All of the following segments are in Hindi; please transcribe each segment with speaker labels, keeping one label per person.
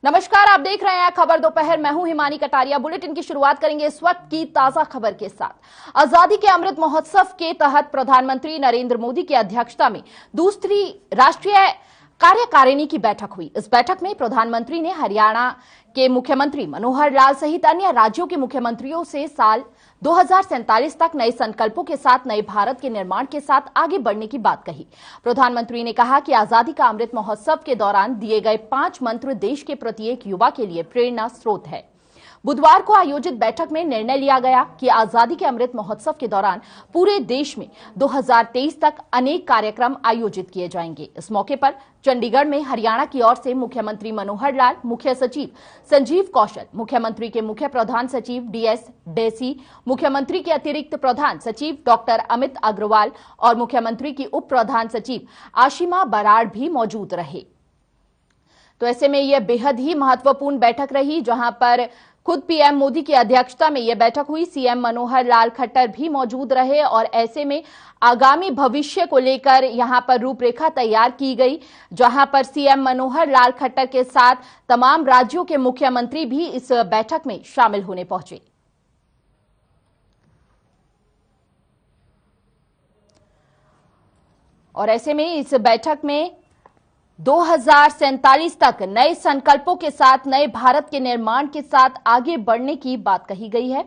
Speaker 1: नमस्कार, आप देख रहे हैं खबर दोपहर। मैं हूं हिमानी कटारिया। बुलेटिन की शुरुआत करेंगे इस वक्त की ताजा खबर के साथ। आजादी के अमृत महोत्सव के तहत प्रधानमंत्री नरेंद्र मोदी की अध्यक्षता में दूसरी राष्ट्रीय कार्यकारिणी की बैठक हुई। इस बैठक में प्रधानमंत्री ने हरियाणा के मुख्यमंत्री मनोहर लाल सहित अन्य राज्यों के मुख्यमंत्रियों से साल 2047 तक नए संकल्पों के साथ नए भारत के निर्माण के साथ आगे बढ़ने की बात कही। प्रधानमंत्री ने कहा कि आजादी का अमृत महोत्सव के दौरान दिए गए 5 मंत्र देश के प्रत्येक युवा के लिए प्रेरणा स्रोत है। बुधवार को आयोजित बैठक में निर्णय लिया गया कि आजादी के अमृत महोत्सव के दौरान पूरे देश में 2023 तक अनेक कार्यक्रम आयोजित किए जाएंगे। इस मौके पर चंडीगढ़ में हरियाणा की ओर से मुख्यमंत्री मनोहर लाल, मुख्य सचिव संजीव कौशल, मुख्यमंत्री के मुख्य प्रधान सचिव डीएस डेसी, मुख्यमंत्री के अतिरिक्त प्रधान सचिव डॉक्टर अमित अग्रवाल और मुख्यमंत्री की उप प्रधान सचिव आशिमा बराड़ भी मौजूद रहे। तो ऐसे में यह बेहद ही महत्वपूर्ण बैठक रही, जहां पर खुद पीएम मोदी की अध्यक्षता में यह बैठक हुई। सीएम मनोहर लाल खट्टर भी मौजूद रहे और ऐसे में आगामी भविष्य को लेकर यहां पर रूपरेखा तैयार की गई, जहां पर सीएम मनोहर लाल खट्टर के साथ तमाम राज्यों के मुख्यमंत्री भी इस बैठक में शामिल होने पहुंचे। और ऐसे में इस बैठक में 2047 तक नए संकल्पों के साथ नए भारत के निर्माण के साथ आगे बढ़ने की बात कही गई है।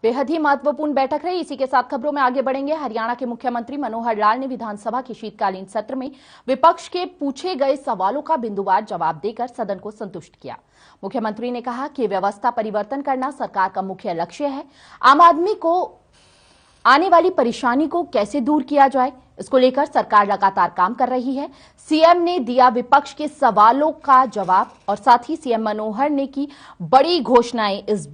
Speaker 1: बेहद ही महत्वपूर्ण बैठक रही। इसी के साथ खबरों में आगे बढ़ेंगे। हरियाणा के मुख्यमंत्री मनोहर लाल ने विधानसभा के शीतकालीन सत्र में विपक्ष के पूछे गए सवालों का बिंदुवार जवाब देकर सदन को संतुष्ट किया। मुख्यमंत्री ने कहा कि व्यवस्था परिवर्तन करना सरकार का मुख्य लक्ष्य है। आम आदमी को आने वाली परेशानी को कैसे दूर किया जाए, इसको लेकर सरकार लगातार काम कर रही है। सीएम ने दिया विपक्ष के सवालों का जवाब और साथ ही सीएम मनोहर ने की बड़ी घोषणाएं। इस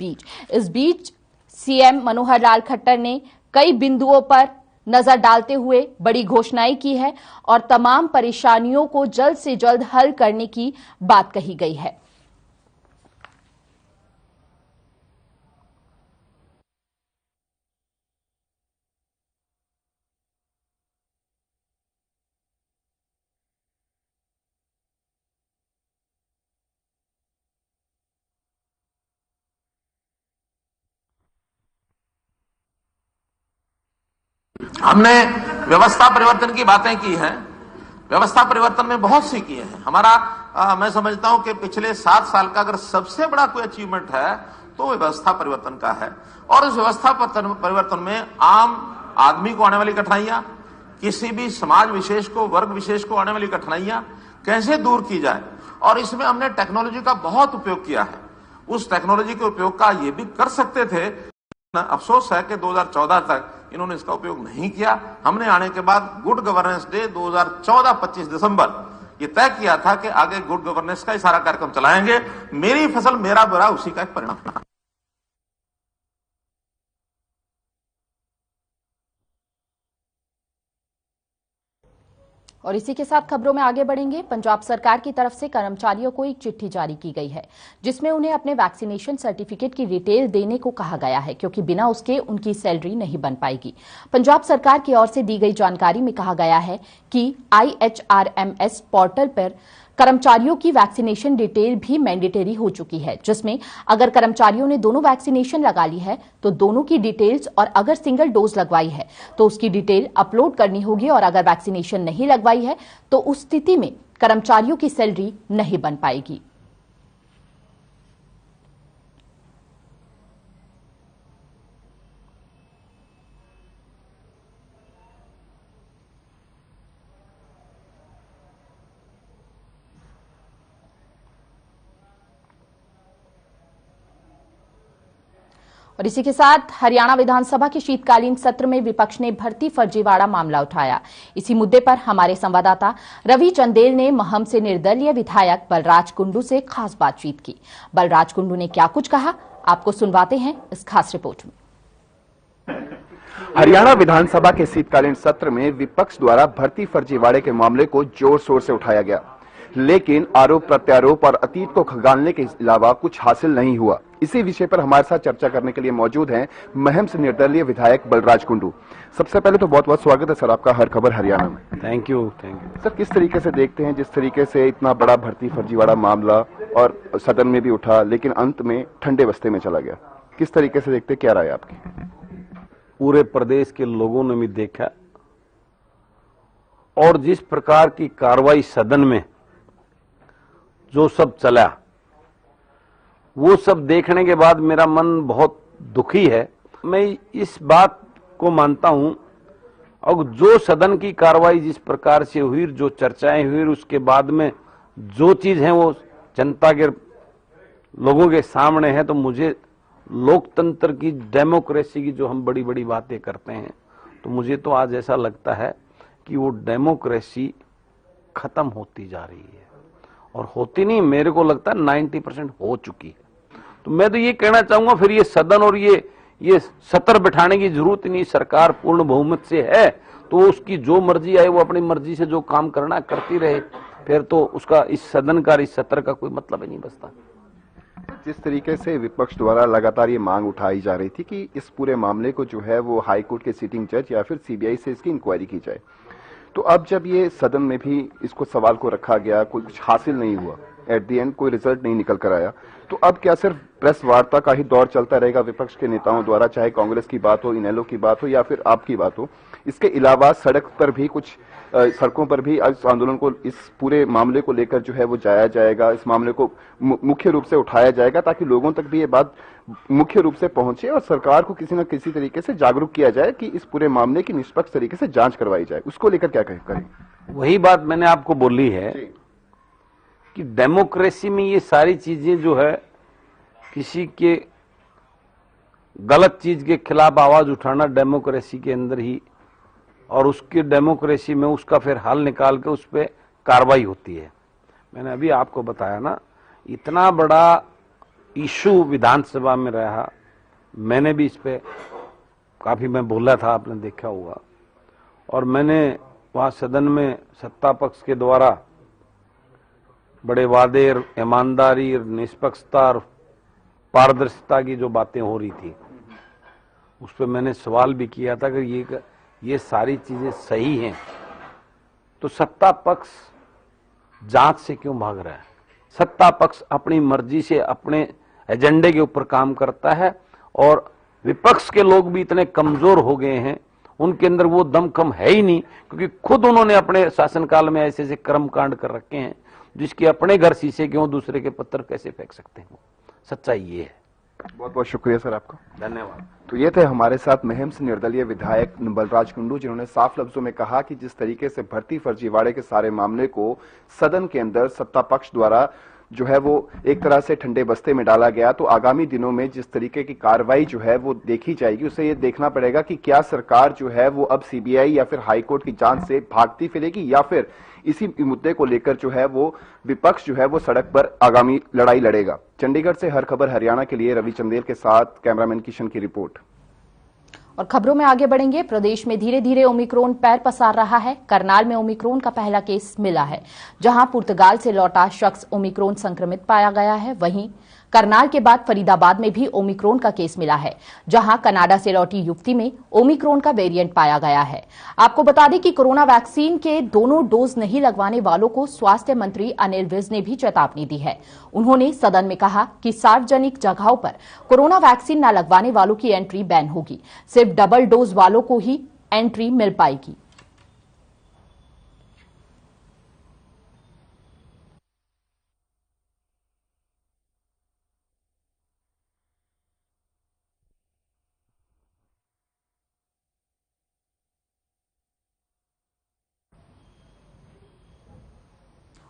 Speaker 1: बीच सीएम मनोहर लाल खट्टर ने कई बिंदुओं पर नजर डालते हुए बड़ी घोषणाएं की है और तमाम परेशानियों को जल्द से जल्द हल करने की बात कही गई है।
Speaker 2: हमने व्यवस्था परिवर्तन की बातें की हैं। व्यवस्था परिवर्तन में बहुत सी किए हैं। हमारा मैं समझता हूं कि पिछले 7 साल का अगर सबसे बड़ा कोई अचीवमेंट है तो व्यवस्था परिवर्तन का है। और इस व्यवस्था परिवर्तन में आम आदमी को आने वाली कठिनाइयां, किसी भी समाज विशेष को, वर्ग विशेष को आने वाली कठिनाइयां कैसे दूर की जाए, और इसमें हमने टेक्नोलॉजी का बहुत उपयोग किया है। उस टेक्नोलॉजी के उपयोग का ये भी कर सकते थे, अफसोस है कि 2014 तक इन्होंने इसका उपयोग नहीं किया। हमने आने के बाद गुड गवर्नेंस डे 2014 25 दिसंबर ये तय किया था कि आगे गुड गवर्नेंस का ही सारा कार्यक्रम चलाएंगे। मेरी फसल मेरा बुरा उसी का एक परिणाम।
Speaker 1: और इसी के साथ खबरों में आगे बढ़ेंगे। पंजाब सरकार की तरफ से कर्मचारियों को एक चिट्ठी जारी की गई है, जिसमें उन्हें अपने वैक्सीनेशन सर्टिफिकेट की डिटेल देने को कहा गया है, क्योंकि बिना उसके उनकी सैलरी नहीं बन पाएगी। पंजाब सरकार की ओर से दी गई जानकारी में कहा गया है कि IHRMS पोर्टल पर कर्मचारियों की वैक्सीनेशन डिटेल भी मैंडेटरी हो चुकी है, जिसमें अगर कर्मचारियों ने दोनों वैक्सीनेशन लगा ली है तो दोनों की डिटेल्स, और अगर सिंगल डोज लगवाई है तो उसकी डिटेल अपलोड करनी होगी, और अगर वैक्सीनेशन नहीं लगवाई है तो उस स्थिति में कर्मचारियों की सैलरी नहीं बन पाएगी। और इसी के साथ हरियाणा विधानसभा के शीतकालीन सत्र में विपक्ष ने भर्ती फर्जीवाड़ा मामला उठाया। इसी मुद्दे पर हमारे संवाददाता रवि चंदेल ने महम से निर्दलीय विधायक बलराज कुंडू से खास बातचीत की। बलराज कुंडू ने क्या कुछ कहा, आपको सुनवाते हैं इस खास रिपोर्ट में।
Speaker 3: हरियाणा विधानसभा के शीतकालीन सत्र में विपक्ष द्वारा भर्ती फर्जीवाड़े के मामले को जोर शोर से उठाया गया, लेकिन आरोप प्रत्यारोप और अतीत को खंगालने के अलावा कुछ हासिल नहीं हुआ। इसी विषय पर हमारे साथ चर्चा करने के लिए मौजूद हैं महम से निर्दलीय विधायक बलराज कुंडू। सबसे पहले तो बहुत बहुत स्वागत है सर आपका हर खबर हरियाणा में।
Speaker 4: थैंक यू
Speaker 3: सर, किस तरीके से देखते हैं जिस तरीके से इतना बड़ा भर्ती फर्जीवाड़ा मामला और सदन में भी उठा लेकिन अंत में ठंडे बस्ते में चला गया, किस तरीके से देखते, क्या राय है आपकी?
Speaker 4: पूरे प्रदेश के लोगों ने भी देखा और जिस प्रकार की कार्रवाई सदन में जो सब चला वो सब देखने के बाद मेरा मन बहुत दुखी है। मैं इस बात को मानता हूं और जो सदन की कार्रवाई जिस प्रकार से हुई, जो चर्चाएं हुई, उसके बाद में जो चीज है वो जनता के लोगों के सामने है, तो मुझे लोकतंत्र की, डेमोक्रेसी की जो हम बड़ी बड़ी बातें करते हैं, तो मुझे तो आज ऐसा लगता है कि वो डेमोक्रेसी खत्म होती जा रही है और होती नहीं, मेरे को लगता है 90% हो चुकी है। तो मैं तो ये कहना चाहूंगा फिर ये सदन और ये सत्र बिठाने की जरूरत नहीं, सरकार पूर्ण बहुमत से है तो उसकी जो मर्जी आए वो अपनी मर्जी से जो काम करना करती रहे, फिर तो उसका इस सदन का, इस सत्र का कोई मतलब ही नहीं बचता।
Speaker 3: जिस तरीके से विपक्ष द्वारा लगातार ये मांग उठाई जा रही थी कि इस पूरे मामले को जो है वो हाई कोर्ट के सिटिंग जज या फिर सीबीआई से इसकी इंक्वायरी की जाए, तो अब जब ये सदन में भी इसको सवाल को रखा गया, कोई कुछ हासिल नहीं हुआ, एट द एंड कोई रिजल्ट नहीं निकल कर आया, तो अब क्या सिर्फ प्रेस वार्ता का ही दौर चलता रहेगा विपक्ष के नेताओं द्वारा, चाहे कांग्रेस की बात हो, इनेलो की बात हो या फिर आपकी बात हो? इसके अलावा सड़क पर भी कुछ सड़कों पर भी इस आंदोलन को, इस पूरे मामले को लेकर जो है वो जाया जाएगा, इस मामले को मुख्य रूप से उठाया जाएगा ताकि लोगों तक भी ये बात मुख्य रूप से पहुंचे और सरकार को किसी न किसी तरीके से जागरूक किया जाए कि इस पूरे मामले की निष्पक्ष तरीके से जांच करवाई जाए। उसको लेकर क्या करें?
Speaker 4: वही बात मैंने आपको बोली है कि डेमोक्रेसी में ये सारी चीजें जो है, किसी के गलत चीज के खिलाफ आवाज उठाना डेमोक्रेसी के अंदर ही, और उसकी डेमोक्रेसी में उसका फिर हल निकाल के उस पर कार्रवाई होती है। मैंने अभी आपको बताया ना, इतना बड़ा इशू विधानसभा में रहा, मैंने भी इस पे काफी मैं बोला था, आपने देखा होगा, और मैंने वहां सदन में सत्ता पक्ष के द्वारा बड़े वादे, ईमानदारी, निष्पक्षता और पारदर्शिता की जो बातें हो रही थी उस पर मैंने सवाल भी किया था कि ये सारी चीजें सही हैं तो सत्ता पक्ष जांच से क्यों भाग रहा है? सत्ता पक्ष अपनी मर्जी से अपने एजेंडे के ऊपर काम करता है और विपक्ष के लोग भी इतने कमजोर हो गए हैं, उनके अंदर वो दमखम है ही नहीं, क्योंकि खुद उन्होंने अपने शासनकाल में ऐसे ऐसे कर्मकांड कर रखे हैं जिसके अपने घर शीशे क्यों दूसरे के पत्थर कैसे फेंक सकते हैं। सच्चाई ये है।
Speaker 3: बहुत बहुत शुक्रिया सर आपका,
Speaker 4: धन्यवाद।
Speaker 3: तो ये थे हमारे साथ महम से निर्दलीय विधायक बलराज कुंडू, जिन्होंने साफ लफ्जों में कहा कि जिस तरीके से भर्ती फर्जीवाड़े के सारे मामले को सदन के अंदर सत्ता पक्ष द्वारा जो है वो एक तरह से ठंडे बस्ते में डाला गया, तो आगामी दिनों में जिस तरीके की कार्रवाई जो है वो देखी जाएगी, उसे ये देखना पड़ेगा कि क्या सरकार जो है वो अब सीबीआई या फिर हाईकोर्ट की जांच से भागती फिरेगी या फिर इसी मुद्दे को लेकर जो है वो विपक्ष जो है वो सड़क पर आगामी लड़ाई लड़ेगा। चंडीगढ़ से हर खबर हरियाणा के लिए रवि चंदेल के साथ कैमरामैन किशन की रिपोर्ट।
Speaker 1: और खबरों में आगे बढ़ेंगे। प्रदेश में धीरे धीरे ओमिक्रॉन पैर पसार रहा है। करनाल में ओमिक्रॉन का पहला केस मिला है, जहां पुर्तगाल से लौटा शख्स ओमिक्रॉन संक्रमित पाया गया है। वहीं करनाल के बाद फरीदाबाद में भी ओमिक्रॉन का केस मिला है, जहां कनाडा से लौटी युवती में ओमिक्रॉन का वेरिएंट पाया गया है। आपको बता दें कि कोरोना वैक्सीन के दोनों डोज नहीं लगवाने वालों को स्वास्थ्य मंत्री अनिल विज ने भी चेतावनी दी है। उन्होंने सदन में कहा कि सार्वजनिक जगहों पर कोरोना वैक्सीन न लगवाने वालों की एंट्री बैन होगी, सिर्फ डबल डोज वालों को ही एंट्री मिल पाएगी।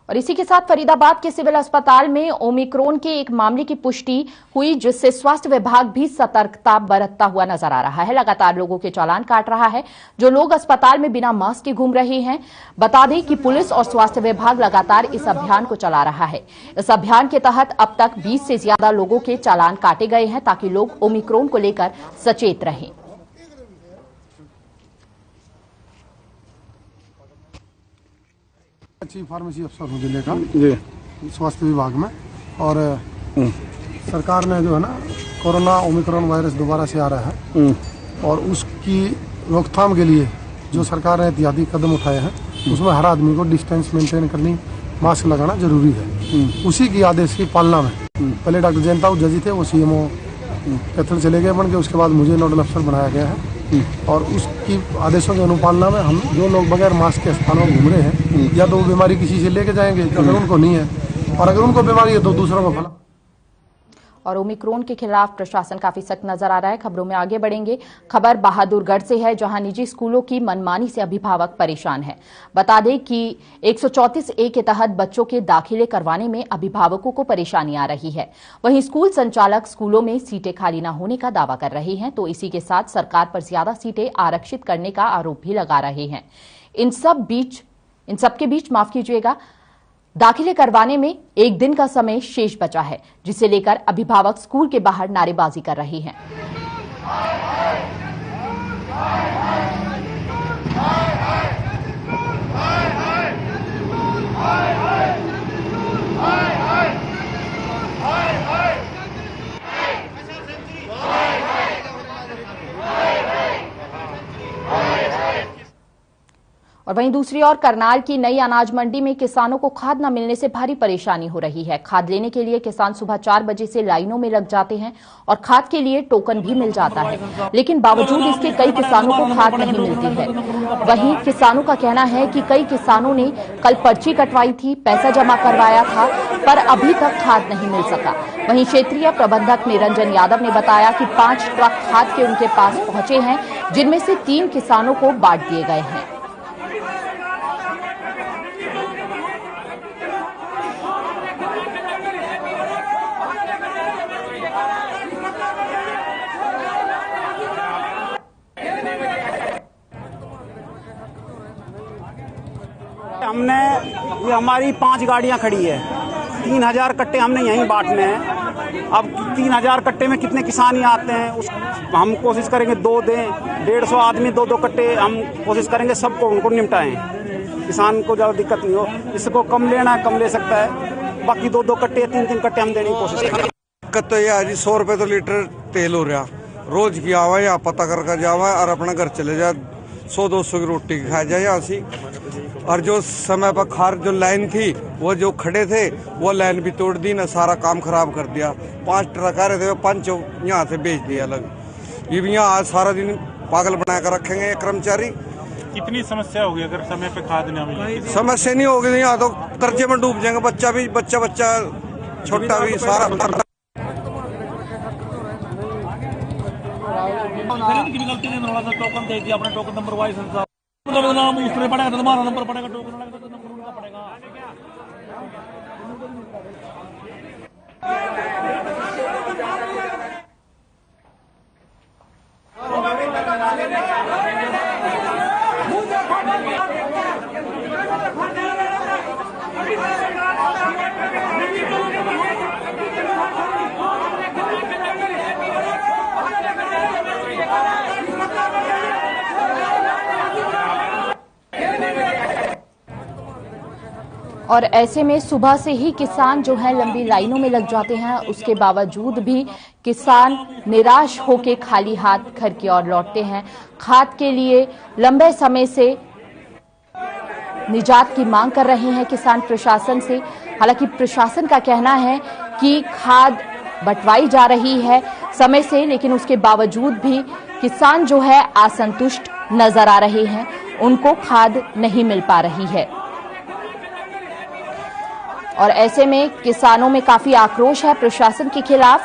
Speaker 1: और इसी के साथ फरीदाबाद के सिविल अस्पताल में ओमिक्रॉन के एक मामले की पुष्टि हुई, जिससे स्वास्थ्य विभाग भी सतर्कता बरतता हुआ नजर आ रहा है। लगातार लोगों के चालान काट रहा है जो लोग अस्पताल में बिना मास्क के घूम रहे हैं। बता दें कि पुलिस और स्वास्थ्य विभाग लगातार इस अभियान को चला रहा है। इस अभियान के तहत अब तक 20 से ज्यादा लोगों के चालान काटे गए हैं, ताकि लोग ओमिक्रॉन को लेकर सचेत रहें।
Speaker 5: चीफ फार्मेसी अफसर हूँ जिले का जी, स्वास्थ्य विभाग में, और सरकार ने जो है ना कोरोना ओमिक्रॉन वायरस दोबारा से आ रहा है और उसकी रोकथाम के लिए जो सरकार ने एहतियाती कदम उठाए हैं उसमें हर आदमी को डिस्टेंस मेंटेन करनी, मास्क लगाना जरूरी है। उसी की आदेश की पालना में पहले डॉक्टर जयंता हुड्डा जी थे, वो सीएमओ कैथल चले गए बन के, उसके बाद मुझे नोडल अफसर बनाया गया है और उसकी आदेशों की अनुपालना में हम जो लोग बगैर मास्क के स्थानों में घूम रहे हैं या तो वो बीमारी किसी से लेके जाएंगे अगर उनको नहीं है, और अगर उनको बीमारी है तो दूसरों को फैला।
Speaker 1: और ओमिक्रॉन के खिलाफ प्रशासन काफी सख्त नजर आ रहा है। खबरों में आगे बढ़ेंगे। खबर बहादुरगढ़ से है, जहां निजी स्कूलों की मनमानी से अभिभावक परेशान है। बता दें कि 134A के तहत बच्चों के दाखिले करवाने में अभिभावकों को परेशानी आ रही है। वहीं स्कूल संचालक स्कूलों में सीटें खाली न होने का दावा कर रहे हैं, तो इसी के साथ सरकार पर ज्यादा सीटें आरक्षित करने का आरोप भी लगा रहे हैं। इन सब के बीच माफ कीजिएगा, दाखिले करवाने में एक दिन का समय शेष बचा है, जिसे लेकर अभिभावक स्कूल के बाहर नारेबाजी कर रहे हैं। और वहीं दूसरी ओर करनाल की नई अनाज मंडी में किसानों को खाद न मिलने से भारी परेशानी हो रही है। खाद लेने के लिए किसान सुबह 4 बजे से लाइनों में लग जाते हैं और खाद के लिए टोकन भी मिल जाता है, लेकिन बावजूद इसके कई किसानों को खाद नहीं मिलती है। वहीं किसानों का कहना है कि कई किसानों ने कल पर्ची कटवाई थी, पैसा जमा करवाया था, पर अभी तक खाद नहीं मिल सका। वहीं क्षेत्रीय प्रबंधक निरंजन यादव ने बताया कि 5 ट्रक खाद के उनके पास पहुंचे हैं, जिनमें से 3 किसानों को बांट दिए गए हैं।
Speaker 6: हमने ये हमारी 5 गाड़ियां खड़ी है, 3000 कट्टे हमने यहीं बांटने हैं। अब 3000 कट्टे में कितने किसान ही आते हैं, उस हम कोशिश करेंगे 2 दें, 150 आदमी 2-2 कट्टे हम कोशिश करेंगे सबको उनको निपटाएं, किसान को ज़्यादा दिक्कत नहीं हो। इसको कम लेना है कम ले सकता है, बाकी 2-2 कट्टे 3-3 कट्टे हम देने की कोशिश करेंगे।
Speaker 7: दिक्कत तो ये है जी, 100 रुपये तो लीटर तेल हो रहा, रोज की आवा या पता कर जावा और अपना घर चले जाए, 100-200 की रोटी खा जाए यहाँ से। और जो समय पर खार जो लाइन थी वो जो खड़े थे वो लाइन भी तोड़ दी ना, सारा काम खराब कर दिया। 5 ट्रक आ रहे थे, 5 यहाँ से बेच दिया अलग। ये भी यहाँ आज सारा दिन पागल बना कर रखेंगे ये कर्मचारी।
Speaker 8: कितनी समस्या होगी अगर समय पे खाद न मिले?
Speaker 7: समस्या नहीं होगी, यहाँ तो कर्जे में डूब जाएंगे, बच्चा छोटा भी सारा।
Speaker 8: टोकन दे दिया, अपना टोकन नंबर वाइज नाम उसने पड़ेगा, तुम्हारा नंबर पड़ेगा, टोकन लगेगा तो नंबर उनका पड़ेगा।
Speaker 1: और ऐसे में सुबह से ही किसान जो है लंबी लाइनों में लग जाते हैं। उसके बावजूद भी किसान निराश होकर खाली हाथ घर की ओर लौटते हैं। खाद के लिए लंबे समय से निजात की मांग कर रहे हैं किसान प्रशासन से। हालांकि प्रशासन का कहना है कि खाद बंटवाई जा रही है समय से, लेकिन उसके बावजूद भी किसान जो है असंतुष्ट नजर आ रहे हैं, उनको खाद नहीं मिल पा रही है। और ऐसे में किसानों में काफी आक्रोश है प्रशासन के खिलाफ,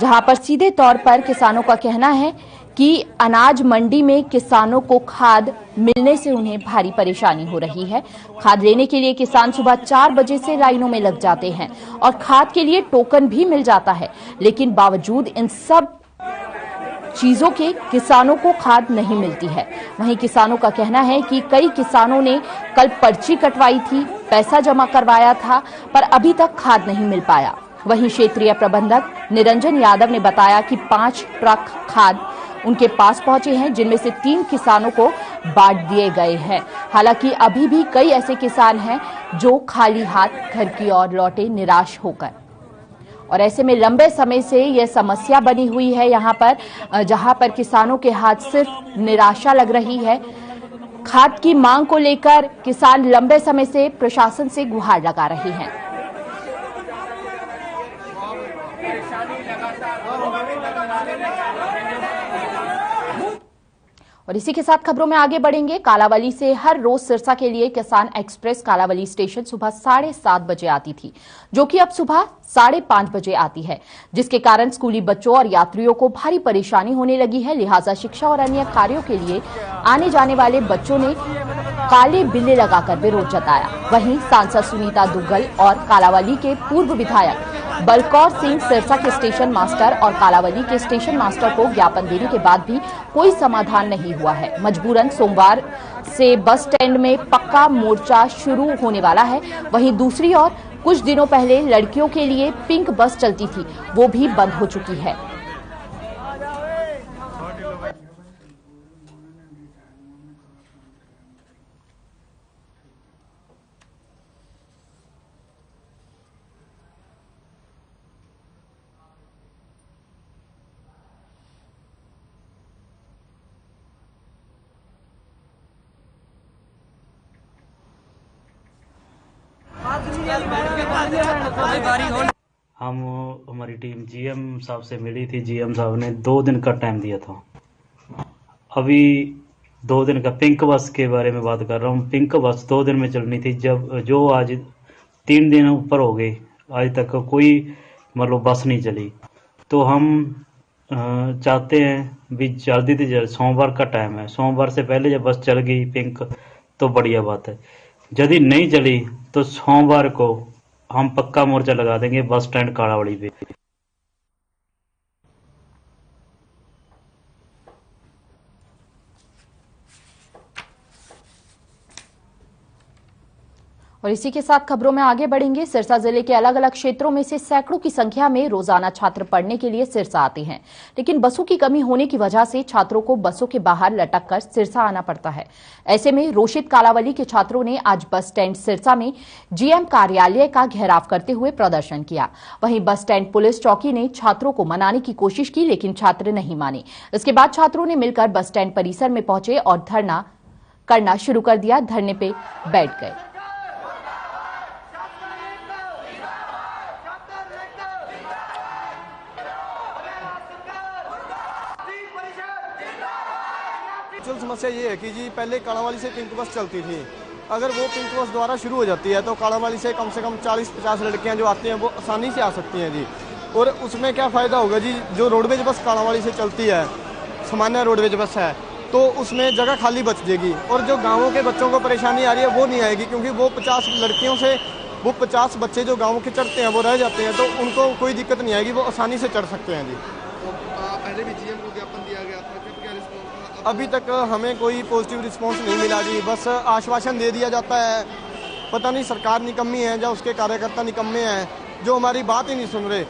Speaker 1: जहां पर सीधे तौर पर किसानों का कहना है कि अनाज मंडी में किसानों को खाद मिलने से उन्हें भारी परेशानी हो रही है। खाद लेने के लिए किसान सुबह 4 बजे से लाइनों में लग जाते हैं और खाद के लिए टोकन भी मिल जाता है, लेकिन बावजूद इन सब चीजों के किसानों को खाद नहीं मिलती है। वहीं किसानों का कहना है कि कई किसानों ने कल पर्ची कटवाई थी, पैसा जमा करवाया था, पर अभी तक खाद नहीं मिल पाया। वहीं क्षेत्रीय प्रबंधक निरंजन यादव ने बताया कि 5 ट्रक खाद उनके पास पहुंचे हैं, जिनमें से 3 किसानों को बांट दिए गए हैं। हालांकि अभी भी कई ऐसे किसान हैं जो खाली हाथ घर की ओर लौटे निराश होकर। और ऐसे में लंबे समय से यह समस्या बनी हुई है यहाँ पर, जहां पर किसानों के हाथ सिर्फ निराशा लग रही है। खाद की मांग को लेकर किसान लंबे समय से प्रशासन से गुहार लगा रहे हैं। और इसी के साथ खबरों में आगे बढ़ेंगे। कालावली से हर रोज सिरसा के लिए किसान एक्सप्रेस कालावली स्टेशन सुबह 7:30 बजे आती थी, जो कि अब सुबह 5:30 बजे आती है, जिसके कारण स्कूली बच्चों और यात्रियों को भारी परेशानी होने लगी है। लिहाजा शिक्षा और अन्य कार्यों के लिए आने जाने वाले बच्चों ने काले बिल्ले लगाकर विरोध जताया। वहीं सांसद सुनीता दुग्गल और कालावली के पूर्व विधायक बलकौर सिंह सिरसा के स्टेशन मास्टर और कालावली के स्टेशन मास्टर को ज्ञापन देने के बाद भी कोई समाधान नहीं हुआ है। मजबूरन सोमवार से बस स्टैंड में पक्का मोर्चा शुरू होने वाला है। वहीं दूसरी ओर कुछ दिनों पहले लड़कियों के लिए पिंक बस चलती थी, वो भी बंद हो चुकी है।
Speaker 9: हमारी टीम जीएम साहब से मिली थी। जीएम साहब ने 2 दिन का टाइम दिया था। अभी 2 दिन का पिंक बस के बारे में बात कर रहा हूँ। पिंक बस 2 दिन में चलनी थी, जब जो आज 3 दिन ऊपर हो गए, आज तक कोई मतलब बस नहीं चली। तो हम चाहते हैं भी जल्दी से जल्द, सोमवार का टाइम है, सोमवार से पहले जब बस चल गई पिंक तो बढ़िया बात है। यदि नहीं चली तो सोमवार को हम पक्का मोर्चा लगा देंगे बस स्टैंड कालावली पे।
Speaker 1: और इसी के साथ खबरों में आगे बढ़ेंगे। सिरसा जिले के अलग अलग क्षेत्रों में से सैकड़ों की संख्या में रोजाना छात्र पढ़ने के लिए सिरसा आते हैं, लेकिन बसों की कमी होने की वजह से छात्रों को बसों के बाहर लटक कर सिरसा आना पड़ता है। ऐसे में रोशित कालावली के छात्रों ने आज बस स्टैंड सिरसा में जीएम कार्यालय का घेराव करते हुए प्रदर्शन किया। वहीं बस स्टैंड पुलिस चौकी ने छात्रों को मनाने की कोशिश की, लेकिन छात्र नहीं माने। इसके बाद छात्रों ने मिलकर बस स्टैंड परिसर में पहुंचे और धरना करना शुरू कर दिया। धरने पे बैठ गए।
Speaker 5: समस्या ये है कि जी पहले कालावाली से पिंक बस चलती थी। अगर वो पिंक बस द्वारा शुरू हो जाती है तो कालावाली से कम 40-50 लड़कियां जो आती हैं वो आसानी से आ सकती हैं जी। और उसमें क्या फ़ायदा होगा जी, जो रोडवेज बस कालावाली से चलती है, सामान्य रोडवेज बस है, तो उसमें जगह खाली बच जाएगी। और जो गाँवों के बच्चों को परेशानी आ रही है वो नहीं आएगी, क्योंकि वो 50 लड़कियों से वो 50 बच्चे जो गाँव के चढ़ते हैं वो रह जाते हैं, तो उनको कोई दिक्कत नहीं आएगी, वो आसानी से चढ़ सकते हैं जी।
Speaker 10: पहले भी जीएम को ज्ञापन दिया गया था, फिर क्या रिस्पॉन्स?
Speaker 5: अभी तक हमें कोई पॉजिटिव रिस्पांस नहीं मिला जी। बस आश्वासन दे दिया जाता है। पता नहीं सरकार निकम्मी है या उसके कार्यकर्ता निकम्मे हैं जो हमारी बात ही नहीं सुन रहे।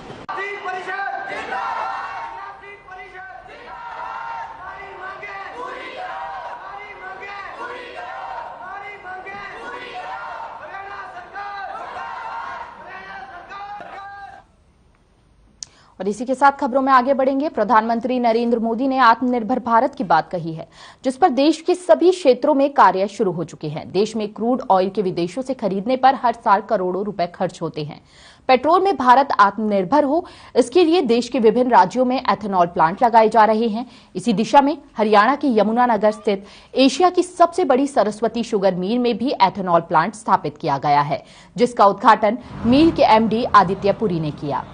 Speaker 1: और इसी के साथ खबरों में आगे बढ़ेंगे। प्रधानमंत्री नरेंद्र मोदी ने आत्मनिर्भर भारत की बात कही है, जिस पर देश के सभी क्षेत्रों में कार्य शुरू हो चुके हैं। देश में क्रूड ऑयल के विदेशों से खरीदने पर हर साल करोड़ों रुपए खर्च होते हैं। पेट्रोल में भारत आत्मनिर्भर हो, इसके लिए देश के विभिन्न राज्यों में एथेनॉल प्लांट लगाए जा रहे हैं। इसी दिशा में हरियाणा के यमुनानगर स्थित एशिया की सबसे बड़ी सरस्वती शुगर मिल में भी एथेनॉल प्लांट स्थापित किया गया है, जिसका उद्घाटन मिल के एमडी आदित्य पुरी ने किया।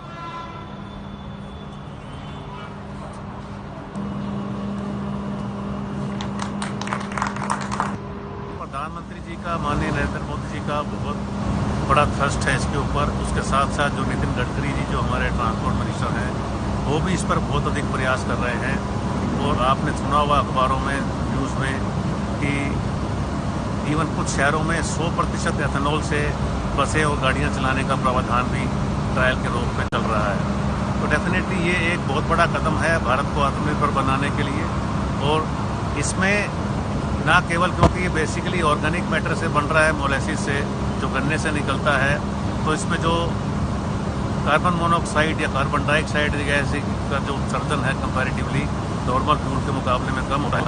Speaker 11: प्रधानमंत्री जी का, माननीय नरेंद्र मोदी जी का बहुत बड़ा थ्रस्ट है इसके ऊपर। उसके साथ साथ जो नितिन गडकरी जी जो हमारे ट्रांसपोर्ट मिनिस्टर हैं, वो भी इस पर बहुत अधिक प्रयास कर रहे हैं। और आपने सुना हुआ अखबारों में, न्यूज़ में कि इवन कुछ शहरों में 100% एथेनॉल से बसें और गाड़ियां चलाने का प्रावधान भी ट्रायल के रूप में चल रहा है। तो डेफिनेटली ये एक बहुत बड़ा कदम है भारत को आत्मनिर्भर बनाने के लिए। और इसमें ना केवल क्योंकि ये बेसिकली ऑर्गेनिक मैटर से बन रहा है, मोलेसिस से जो गन्ने से निकलता है, तो इसमें जो कार्बन मोनोऑक्साइड या कार्बन डाइऑक्साइड गैस का जो उत्सर्जन है कंपैरेटिवली नॉर्मल फ्यूल के मुकाबले में कम होता है।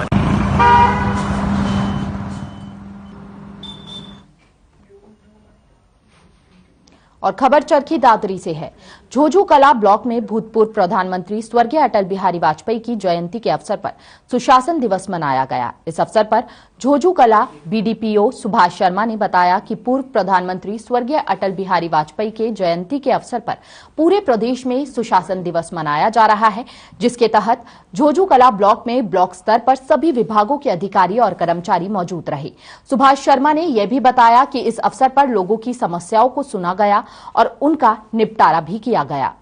Speaker 1: और खबर चरखी दादरी से है। झोझू कला ब्लॉक में भूतपूर्व प्रधानमंत्री स्वर्गीय अटल बिहारी वाजपेयी की जयंती के अवसर पर सुशासन दिवस मनाया गया। इस अवसर पर झोझू कला बीडीपीओ सुभाष शर्मा ने बताया कि पूर्व प्रधानमंत्री स्वर्गीय अटल बिहारी वाजपेयी के जयंती के अवसर पर पूरे प्रदेश में सुशासन दिवस मनाया जा रहा है, जिसके तहत झोझू कला ब्लॉक में ब्लॉक स्तर पर सभी विभागों के अधिकारी और कर्मचारी मौजूद रहे। सुभाष शर्मा ने यह भी बताया कि इस अवसर पर लोगों की समस्याओं को सुना गया और उनका निपटारा भी किया गया।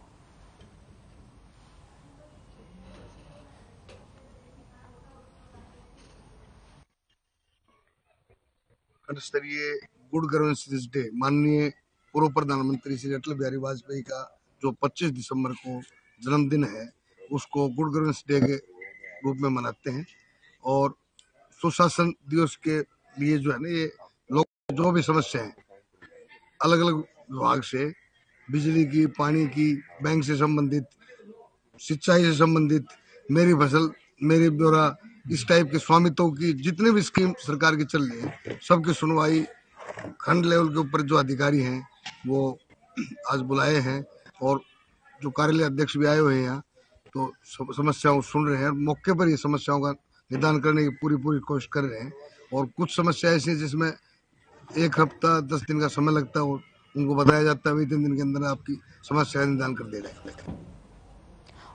Speaker 10: स्तरीय गुड गवर्नेंस डे माननीय पूर्व प्रधानमंत्री श्री अटल बिहारी वाजपेयी का जो 25 दिसंबर को जन्मदिन है, उसको गुड गवर्नेंस डे के रूप में मनाते हैं। और सुशासन दिवस के लिए जो है ना, ये लोग जो भी समस्या है अलग अलग विभाग से, बिजली की, पानी की, बैंक से संबंधित, सिंचाई से संबंधित, मेरी फसल मेरी ब्यौरा, इस टाइप के स्वामित्व की जितने भी स्कीम सरकार की चल रही है, सबकी सुनवाई खंड लेवल के ऊपर जो अधिकारी हैं वो आज बुलाए हैं और जो कार्यालय अध्यक्ष भी आए हुए हैं यहाँ, तो समस्याओं सुन रहे हैं। मौके पर ये समस्याओं का निदान करने की पूरी कोशिश कर रहे हैं। और कुछ समस्या ऐसी है जिसमें 1 हफ्ता 10 दिन का समय लगता है, और उनको बताया जाता है 3 दिन के अंदर आपकी समस्या का निदान कर दे रहे हैं।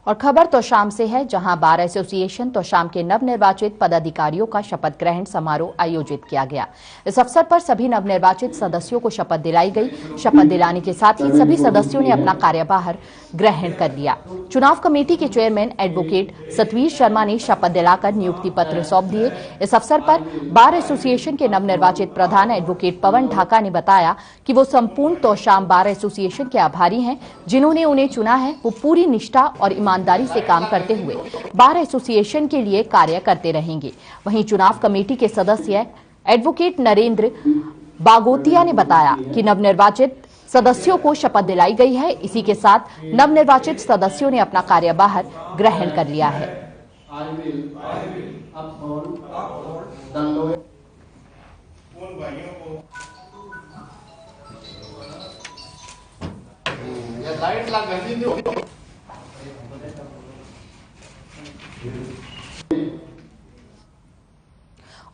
Speaker 1: और खबर तोशाम से है, जहां बार एसोसिएशन तोशाम के नवनिर्वाचित पदाधिकारियों का शपथ ग्रहण समारोह आयोजित किया गया। इस अवसर पर सभी नवनिर्वाचित सदस्यों को शपथ दिलाई गई। शपथ दिलाने के साथ ही सभी सदस्यों ने अपना कार्यभार ग्रहण कर लिया। चुनाव कमेटी के चेयरमैन एडवोकेट सतवीर शर्मा ने शपथ दिलाकर नियुक्ति पत्र सौंप दिए। इस अवसर पर बार एसोसिएशन के नवनिर्वाचित प्रधान एडवोकेट पवन ढाका ने बताया कि वो संपूर्ण तोशाम बार एसोसिएशन के आभारी हैं। जिन्होंने उन्हें चुना है, वो पूरी निष्ठा और ईमानदारी से काम करते हुए बार एसोसिएशन के लिए कार्य करते रहेंगे। वहीं चुनाव कमेटी के सदस्य एडवोकेट नरेंद्र बागोतिया ने बताया कि नवनिर्वाचित सदस्यों को शपथ दिलाई गई है। इसी के साथ नवनिर्वाचित सदस्यों ने अपना कार्यभार ग्रहण कर लिया है।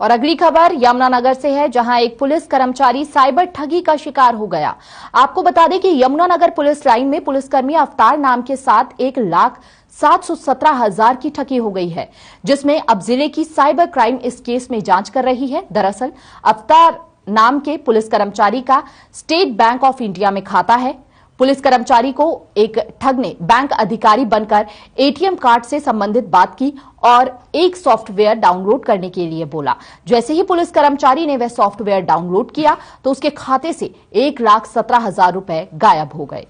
Speaker 1: और अगली खबर यमुनानगर से है, जहां एक पुलिस कर्मचारी साइबर ठगी का शिकार हो गया। आपको बता दें कि यमुनानगर पुलिस लाइन में पुलिसकर्मी अवतार नाम के साथ 1,717,000 की ठगी हो गई है, जिसमें अब जिले की साइबर क्राइम इस केस में जांच कर रही है। दरअसल अवतार नाम के पुलिस कर्मचारी का स्टेट बैंक ऑफ इंडिया में खाता है। पुलिस कर्मचारी को एक ठग ने बैंक अधिकारी बनकर एटीएम कार्ड से संबंधित बात की और एक सॉफ्टवेयर डाउनलोड करने के लिए बोला। जैसे ही पुलिस कर्मचारी ने वह सॉफ्टवेयर डाउनलोड किया तो उसके खाते से 1,17,000 रुपए गायब हो गए।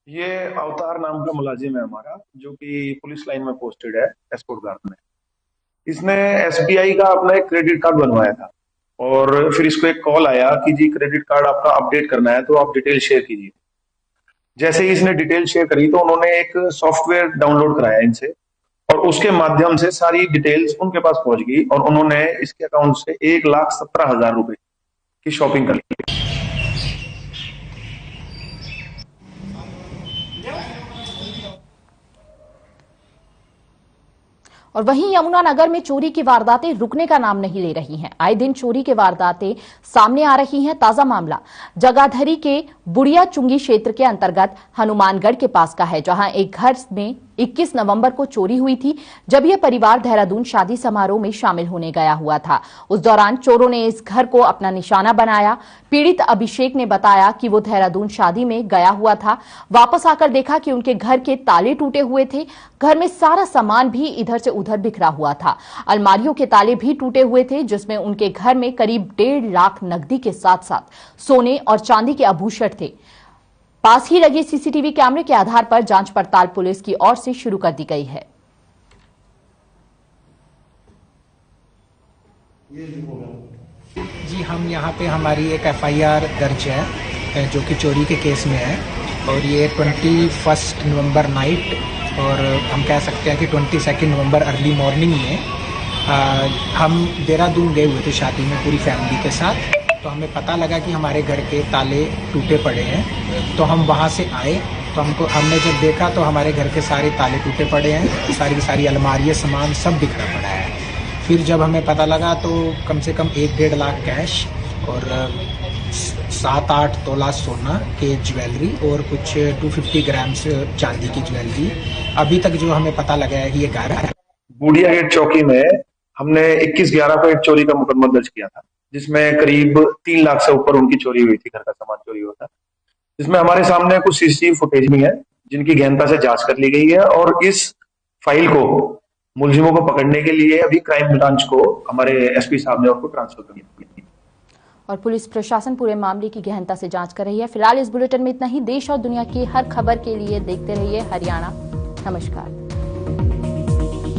Speaker 12: ये अवतार नाम का मुलाजिम है हमारा, जो कि पुलिस लाइन में पोस्टेड है एस्कॉर्ट गार्ड में। इसने एसबीआई का अपना एक क्रेडिट कार्ड बनवाया था और फिर इसको एक कॉल आया कि जी क्रेडिट कार्ड आपका अपडेट करना है, तो आप डिटेल शेयर कीजिए। जैसे ही इसने डिटेल शेयर करी तो उन्होंने एक सॉफ्टवेयर डाउनलोड कराया इनसे और उसके माध्यम से सारी डिटेल्स उनके पास पहुंच गई और उन्होंने इसके अकाउंट से 1,17,000 रुपए की शॉपिंग कर ली।
Speaker 1: और वहीं यमुनानगर में चोरी की वारदातें रुकने का नाम नहीं ले रही हैं। आए दिन चोरी की वारदातें सामने आ रही हैं। ताजा मामला जगाधरी के बुढ़िया चुंगी क्षेत्र के अंतर्गत हनुमानगढ़ के पास का है, जहां एक घर में 21 नवंबर को चोरी हुई थी, जब यह परिवार देहरादून शादी समारोह में शामिल होने गया हुआ था। उस दौरान चोरों ने इस घर को अपना निशाना बनाया। पीड़ित अभिषेक ने बताया कि वो देहरादून शादी में गया हुआ था। वापस आकर देखा कि उनके घर के ताले टूटे हुए थे। घर में सारा सामान भी इधर से उधर बिखरा हुआ था। अलमारियों के ताले भी टूटे हुए थे, जिसमें उनके घर में करीब 1.5 लाख नकदी के साथ साथ सोने और चांदी के आभूषण थे। पास ही लगे सीसीटीवी कैमरे के आधार पर जांच पड़ताल पुलिस की ओर से शुरू कर दी गई है।
Speaker 13: जी हम यहाँ पे हमारी एक एफआईआर दर्ज है जो कि चोरी के केस में है और ये 21 नवंबर नाइट और हम कह सकते हैं कि 22 नवंबर अर्ली मॉर्निंग में हम देहरादून गए हुए थे शादी में पूरी फैमिली के साथ। तो हमें पता लगा कि हमारे घर के ताले टूटे पड़े हैं, तो हम वहाँ से आए तो हमने जब देखा तो हमारे घर के सारे ताले टूटे पड़े हैं, सारी अलमारियाँ सामान सब बिखरा पड़ा है। फिर जब हमें पता लगा तो कम से कम 1-1.5 लाख कैश और 7-8 तोला सोना के ज्वेलरी और कुछ 250 ग्राम चांदी की ज्वेलरी अभी तक जो हमें पता लगा है कि ये घर है।
Speaker 12: बूढ़िया गेट चौकी में हमने 21/11 को एक चोरी का मुकदमा दर्ज किया था, जिसमें करीब 3 लाख से ऊपर उनकी चोरी हुई थी, घर का सामान चोरी हुआ था। इसमें हमारे सामने कुछ सीसीटीवी फुटेज भी है जिनकी गहनता से जांच कर ली गई है और इस फाइल को मुलजिमों को पकड़ने के लिए अभी क्राइम ब्रांच को हमारे एसपी साहब ने उनको ट्रांसफर कर दिया
Speaker 1: और पुलिस प्रशासन पूरे मामले की गहनता से जांच कर रही है। फिलहाल इस बुलेटिन में इतना ही। देश और दुनिया की हर खबर के लिए देखते रहिए हरियाणा। नमस्कार।